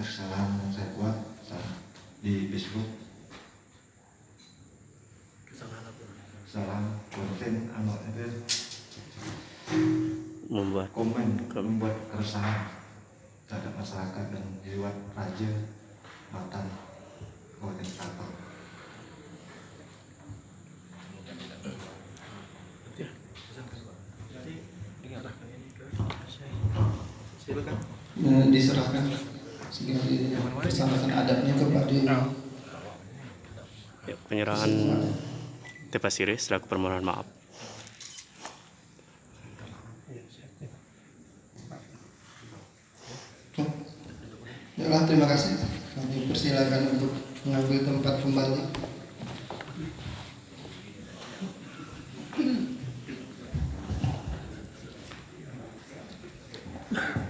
atas kesalahan yang saya buat di Facebook. Kesalahan konten itu membuat keresahan terhadap masyarakat dan lewat Raja Matan Kabupaten Keraton. Diserahkan segera dipersanakan adabnya kepada ya, penyerahan Tepasiri selaku permohonan maaf. Baiklah, terima kasih. Kami persilakan untuk mengambil tempat kembali.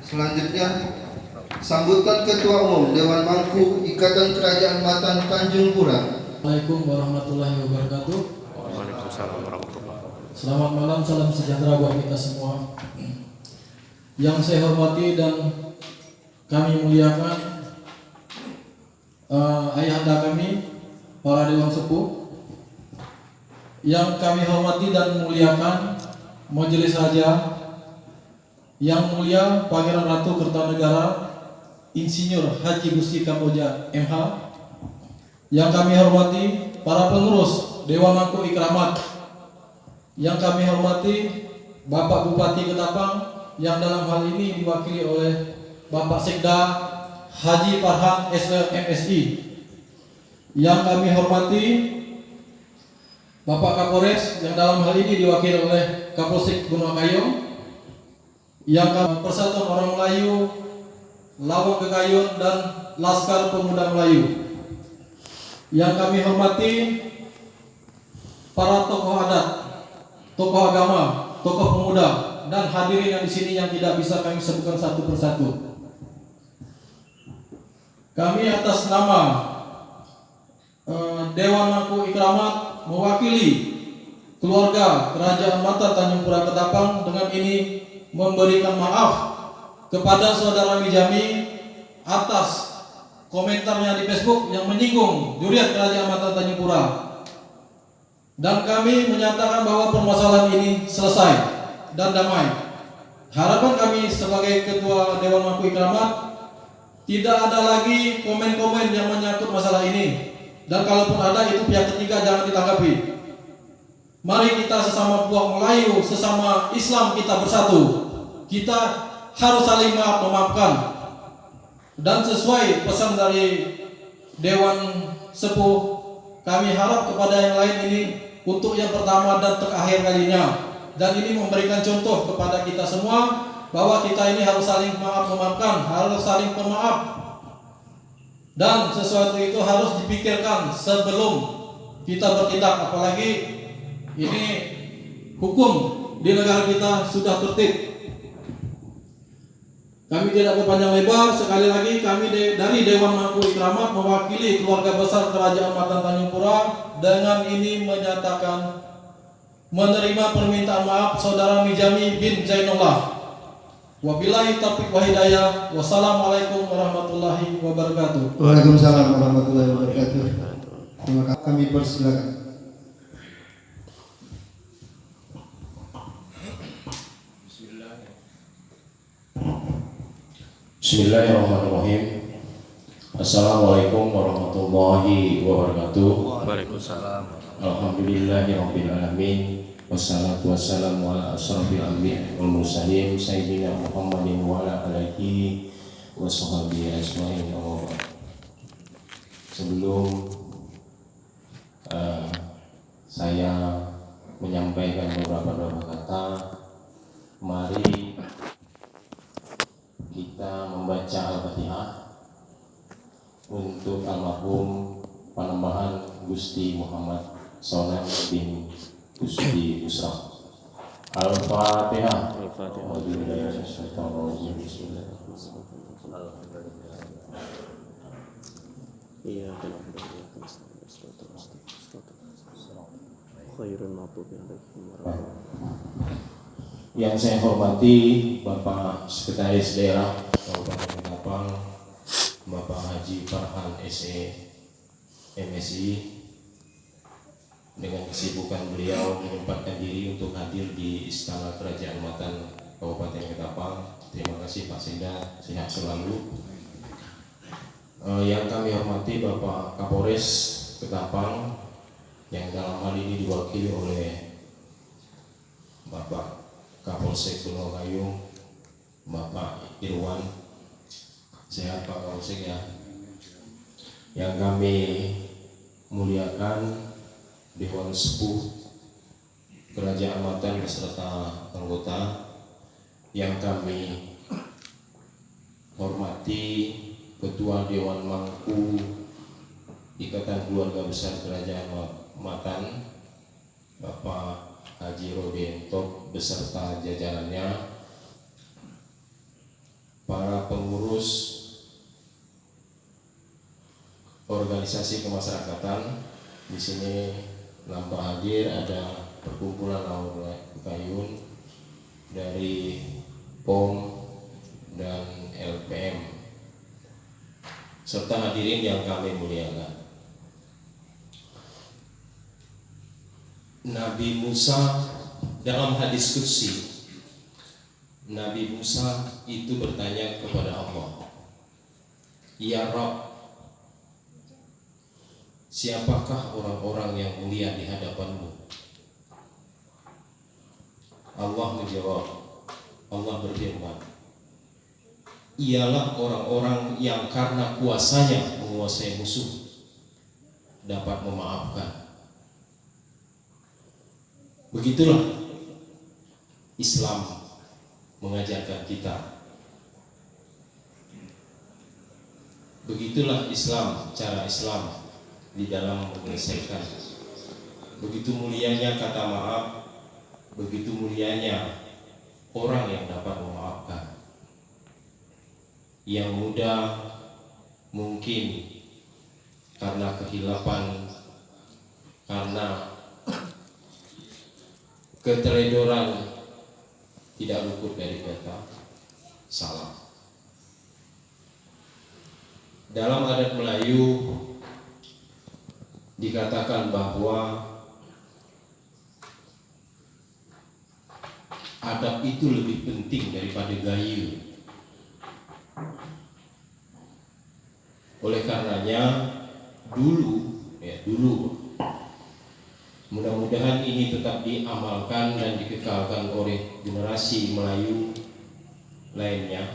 Selanjutnya, sambutan Ketua Umum Dewan Mangku Ikatan Kerajaan Matan Tanjung Pura. Assalamualaikum warahmatullahi wabarakatuh. Waalaikumsalam warahmatullahi wabarakatuh. Selamat malam, salam sejahtera buat kita semua. Yang saya hormati dan kami muliakan ayahanda kami, para dewan sepuh. Yang kami hormati dan muliakan Majelis Raja, Yang Mulia Pangeran Ratu Kertanegara Insinyur Haji Gusti Kamboja MH. Yang kami hormati para pengurus Dewan Mangku Ikramat. Yang kami hormati Bapak Bupati Ketapang yang dalam hal ini diwakili oleh Bapak Sekda Haji Farhan MSI. Yang kami hormati Bapak Kapolres yang dalam hal ini diwakili oleh Kapolsek Gunung Kayong. Yang kami Persatuan Orang Melayu Lawang Kekayun dan Laskar Pemuda Melayu. Yang kami hormati para tokoh adat, tokoh agama, tokoh pemuda, dan hadirin yang di sini yang tidak bisa kami sebutkan satu persatu. Kami atas nama Dewan Mangku Ikramat mewakili keluarga Kerajaan Matan Tanjung Pura Ketapang dengan ini memberikan maaf kepada saudara Mijami atas komentarnya di Facebook yang menyinggung Juriat Kerajaan Matan Tanjung Pura. Dan kami menyatakan bahwa permasalahan ini selesai dan damai. Harapan kami sebagai Ketua Dewan Mangku Ikramat tidak ada lagi komen-komen yang menyangkut masalah ini. Dan kalaupun ada, itu pihak ketiga jangan ditanggapi. Mari kita sesama buah Melayu, sesama Islam kita bersatu. Kita harus saling memaafkan. Dan sesuai pesan dari Dewan Sepuh, kami harap kepada yang lain ini untuk yang pertama dan terakhir kalinya. Dan ini memberikan contoh kepada kita semua bahwa kita ini harus saling memaafkan, harus saling pemaaf. Dan sesuatu itu harus dipikirkan sebelum kita bertindak, apalagi ini hukum di negara kita sudah tertib. Kami tidak berpanjang lebar, sekali lagi kami dari Dewan Mangku Ikramat mewakili keluarga besar Kerajaan Matan Tanjung Pura dengan ini menyatakan menerima permintaan maaf saudara Mijami bin Zainullah. Wabillahi taufiq wa hidayah. Wassalamualaikum warahmatullahi wabarakatuh. Waalaikumsalam warahmatullahi wabarakatuh. Terima kasih. Kami persilakan. Bismillahirrahmanirrahim. Assalamualaikum warahmatullahi wabarakatuh. Waalaikumsalam. Alhamdulillahirabbil alamin. Wassalatu wassalamu ala asrofil anbiya'i wal mursalin sayyidina Muhammadin wa ala alihi wa sahbihi ajmain. Sebelum saya menyampaikan beberapa kata, mari kita membaca Al-Fatihah untuk almarhum Panembahan Gusti Muhammad Sonan bin Gusti Usra. Al-Fatihah. Yang saya hormati Bapak Sekretaris Daerah Kabupaten Ketapang, Bapak Haji Farhan SE MSI, dengan kesibukan beliau menyempatkan diri untuk hadir di Istana Kerajaan Matan Kabupaten Ketapang. Terima kasih Pak Senda, sehat selalu. Yang kami hormati Bapak Kapolres Ketapang, yang dalam hal ini diwakili oleh Bapak Kapolsek Pulau Gayung, Bapak Irwan. Sehat Pak Kapolsek ya. Yang kami muliakan Dewan Sepuh Kerajaan Matan beserta anggota, yang kami hormati Ketua Dewan Mangku Ikatan Keluarga Besar Kerajaan Matan, Bapak Haji Rodentok beserta jajarannya, para pengurus organisasi kemasyarakatan. Di sini nampak hadir ada perkumpulan Laur Kayun dari POM dan LPM, serta hadirin yang kami muliakan. Nabi Musa dalam hadis qudsi, Nabi Musa itu bertanya kepada Allah, "Ya Rabb, siapakah orang-orang yang mulia di hadapan-Mu?" Allah menjawab, Allah berfirman, "Ialah orang-orang yang karena kuasanya menguasai musuh dapat memaafkan." Begitulah Islam mengajarkan kita. Begitulah Islam, cara Islam di dalam menyelesaikan. Begitu mulianya kata maaf, begitu mulianya orang yang dapat memaafkan. Yang muda mungkin karena kehilapan, karena keteledoran, tidak luput dari kata salah. Dalam adat Melayu dikatakan bahwa adab itu lebih penting daripada gaya. Oleh karenanya dulu, mudah-mudahan ini tetap diamalkan dan dikekalkan oleh generasi Melayu lainnya,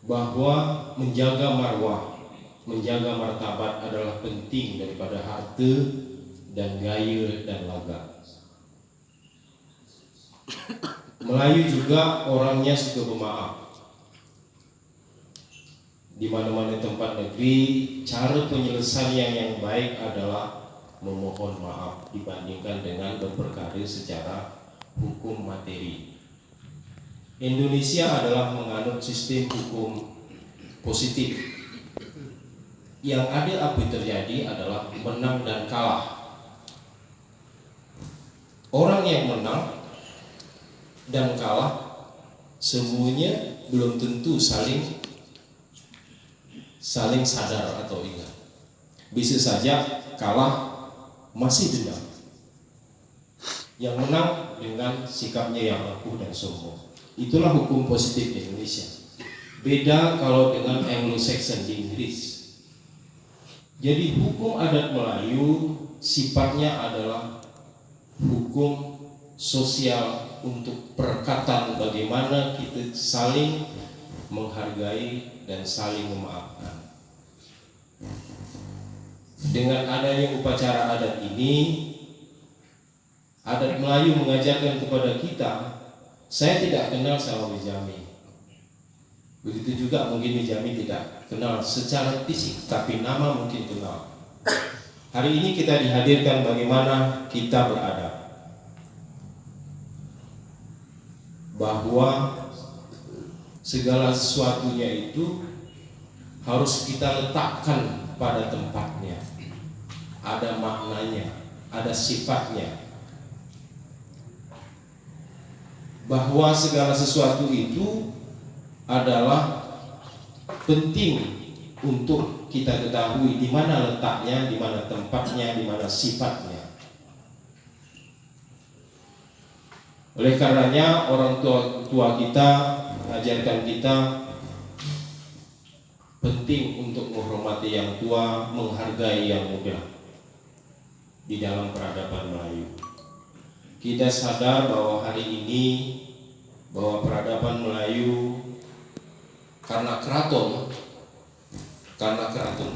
bahwa menjaga marwah, menjaga martabat adalah penting daripada harta dan gaya dan laga. Melayu juga orangnya suka pemaaf. Di mana-mana tempat negeri, cara penyelesaian yang baik adalah memohon maaf dibandingkan dengan berperkara secara hukum materi. Indonesia adalah menganut sistem hukum positif. Yang ada apa terjadi adalah menang dan kalah. Orang yang menang dan kalah semuanya belum tentu saling sadar atau ingat. Bisa saja kalah masih dendam. Yang menang dengan sikapnya yang angkuh dan sombong. Itulah hukum positif di Indonesia. Beda kalau dengan Anglo-Saxon di Inggris. Jadi hukum adat Melayu sifatnya adalah hukum sosial untuk perekatan bagaimana kita saling menghargai dan saling memaafkan. Dengan adanya upacara adat ini, adat Melayu mengajarkan kepada kita, saya tidak kenal sama Bijami. Begitu juga mungkin Bijami tidak kenal secara fisik, tapi nama mungkin kenal. Hari ini kita dihadirkan bagaimana kita beradab, bahwa segala sesuatunya itu harus kita letakkan pada tempatnya, ada maknanya, ada sifatnya, bahwa segala sesuatu itu adalah penting untuk kita ketahui di mana letaknya, di mana tempatnya, di mana sifatnya. Oleh karenanya orang tua kita mengajarkan kita penting untuk menghormati yang tua, menghargai yang muda di dalam peradaban Melayu. Kita sadar bahwa hari ini bahwa peradaban Melayu karena keraton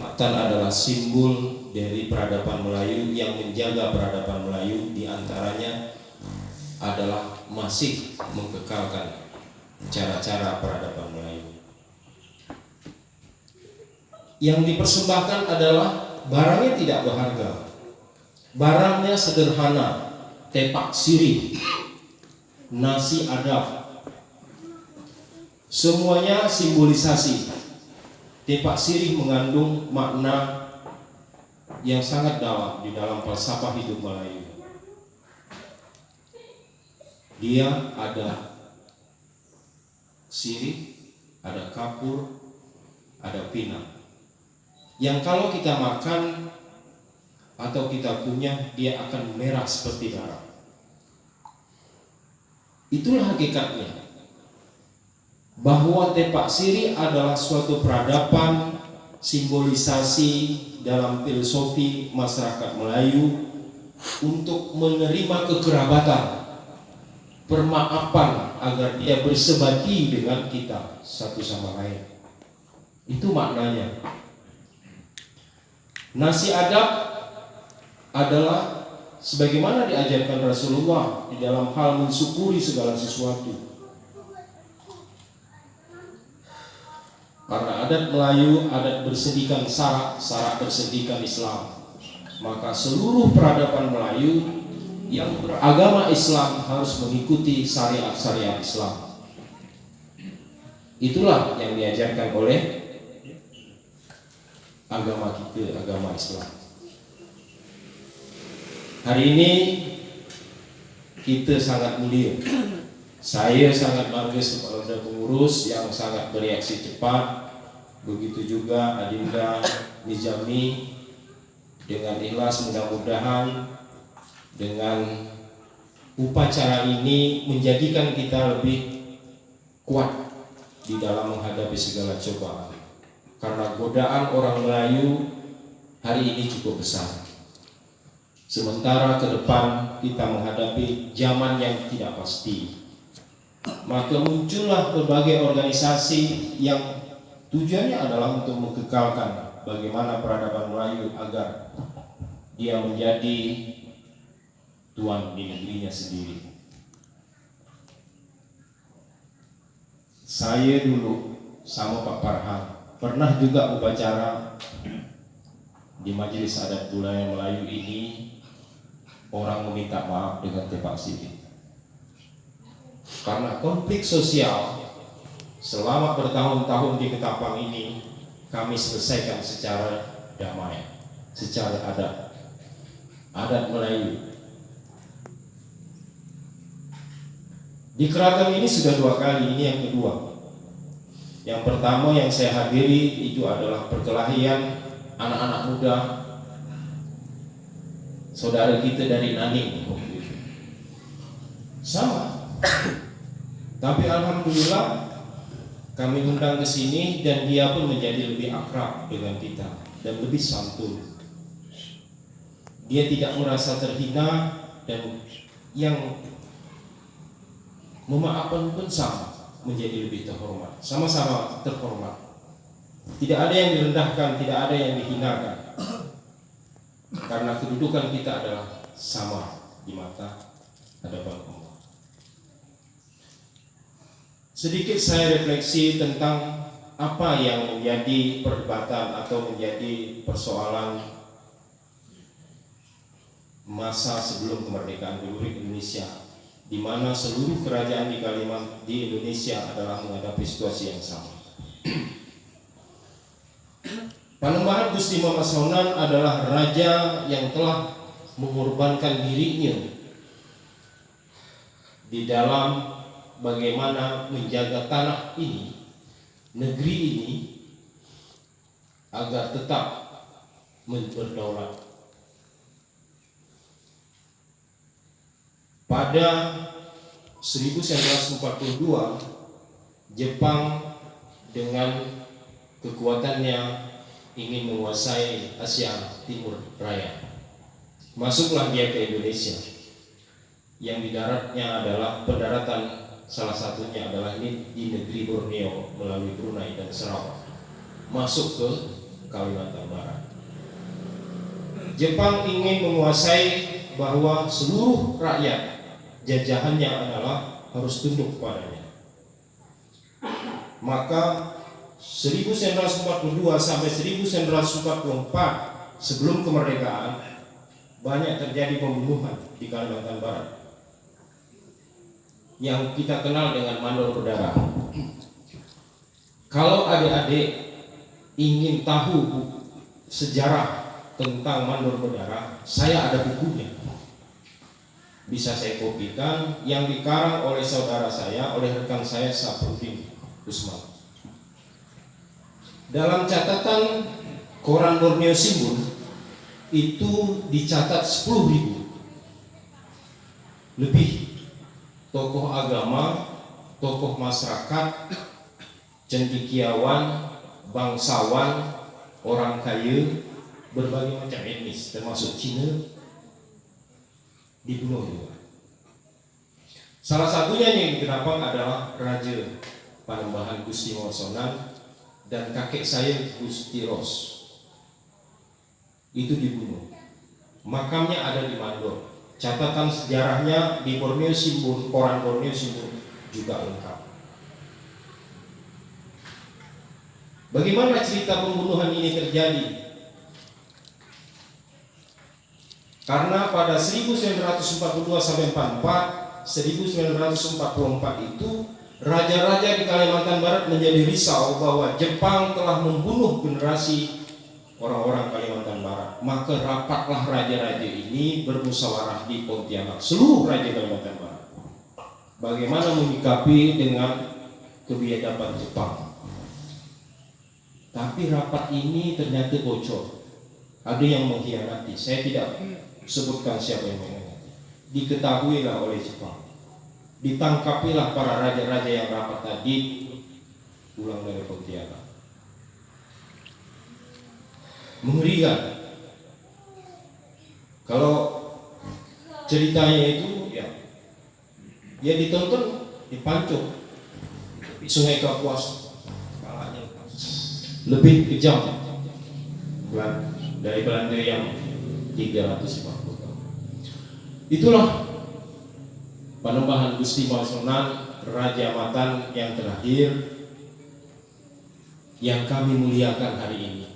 Matan adalah simbol dari peradaban Melayu, yang menjaga peradaban Melayu diantaranya adalah masih mengekalkan cara-cara peradaban Melayu. Yang dipersembahkan adalah barangnya tidak berharga, barangnya sederhana, tepak sirih, nasi adab, semuanya simbolisasi. Tepak sirih mengandung makna yang sangat dalam di dalam falsafah hidup Melayu. Dia ada sirih, ada kapur, ada pinang, yang kalau kita makan atau kita punya, dia akan merah seperti darah. Itulah hakikatnya, bahwa tepak sirih adalah suatu peradaban simbolisasi dalam filosofi masyarakat Melayu untuk menerima kekerabatan, permaafan agar dia bersebati dengan kita satu sama lain. Itu maknanya. Nasi adab adalah sebagaimana diajarkan Rasulullah di dalam hal mensyukuri segala sesuatu. Karena adat Melayu, adat bersendikan Sarak, Sarak bersendikan Islam, maka seluruh peradaban Melayu yang beragama Islam harus mengikuti syariat-syariat Islam. Itulah yang diajarkan oleh agama kita, agama Islam. Hari ini kita sangat mulia. Saya sangat bangga kepada pengurus yang sangat bereaksi cepat. Begitu juga Adinda Nizami dengan ikhlas, mudah-mudahan dengan upacara ini menjadikan kita lebih kuat di dalam menghadapi segala cobaan. Karena godaan orang Melayu hari ini cukup besar. Sementara ke depan kita menghadapi zaman yang tidak pasti, maka muncullah berbagai organisasi yang tujuannya adalah untuk mengekalkan bagaimana peradaban Melayu agar dia menjadi tuan di negerinya sendiri. Saya dulu sama Pak Farhan pernah juga upacara di Majelis Adat Budaya Melayu ini, orang meminta maaf dengan tepak sirih. Karena konflik sosial selama bertahun-tahun di Ketapang ini kami selesaikan secara damai, secara adat Melayu. Di keraton ini sudah 2 kali, ini yang kedua. Yang pertama yang saya hadiri itu adalah perkelahian anak-anak muda saudara kita dari Naning. Sama. Tapi alhamdulillah kami undang ke sini dan dia pun menjadi lebih akrab dengan kita dan lebih santun. Dia tidak merasa terhina dan yang memaafkan pun sama, menjadi lebih terhormat. Sama-sama terhormat. Tidak ada yang direndahkan, tidak ada yang dihinakan. Karena kedudukan kita adalah sama di mata hadapan Allah. Sedikit saya refleksi tentang apa yang menjadi perdebatan atau menjadi persoalan masa sebelum kemerdekaan Republik Indonesia, di mana seluruh kerajaan di Indonesia adalah menghadapi situasi yang sama. Panembahan Gusti Mamasanan adalah raja yang telah mengorbankan dirinya di dalam bagaimana menjaga tanah ini, negeri ini, agar tetap berdaulat. Pada 1942, Jepang dengan kekuatannya ingin menguasai Asia Timur Raya. Masuklah dia ke Indonesia, yang di daratnya adalah pendaratan, salah satunya adalah di negeri Borneo melalui Brunei dan Sarawak, masuk ke Kalimantan Barat. Jepang ingin menguasai bahwa seluruh rakyat jajahannya adalah harus tunduk kepadanya. Maka 1942 sampai 1944 sebelum kemerdekaan banyak terjadi pembunuhan di Kalimantan Barat yang kita kenal dengan mandor berdarah. Kalau adik-adik ingin tahu sejarah tentang mandor berdarah, saya ada bukunya, bisa saya kopikan, yang dikarang oleh saudara saya, oleh rekan saya Saprudin Usman. Dalam catatan koran Borneo Simbun itu dicatat 10.000 lebih tokoh agama, tokoh masyarakat, cendekiawan, bangsawan, orang kaya, berbagai macam etnis termasuk Cina dibunuh juga. Salah satunya yang dikenapa adalah Raja Panembahan Gusti Mosonan dan kakek saya Gusti Ros itu dibunuh. Makamnya ada di Mandor. Catatan sejarahnya di Borneo Simbun, koran Borneo Simbun juga lengkap. Bagaimana cerita pembunuhan ini terjadi? Karena pada 1942 sampai 44, 1944 itu raja-raja di Kalimantan Barat menjadi risau bahwa Jepang telah membunuh generasi orang-orang Kalimantan Barat. Maka rapatlah raja-raja ini bermusyawarah di Pontianak, seluruh raja Kalimantan Barat, bagaimana menyikapi dengan kebiadaban Jepang. Tapi rapat ini ternyata bocor, ada yang mengkhianati. Saya tidak sebutkan siapa yang mengkhianati. Diketahuilah oleh Jepang, ditangkapilah para raja-raja yang rapat tadi pulang dari Pontianak. Mengerikan. Kalau ceritanya itu ya ditonton di Pancung, di Sungai Kapuas, kalanya lebih kejam dari Belanda yang 350 tahun. Itulah Panembahan Gusti Mosonan, Raja Matan yang terakhir yang kami muliakan hari ini.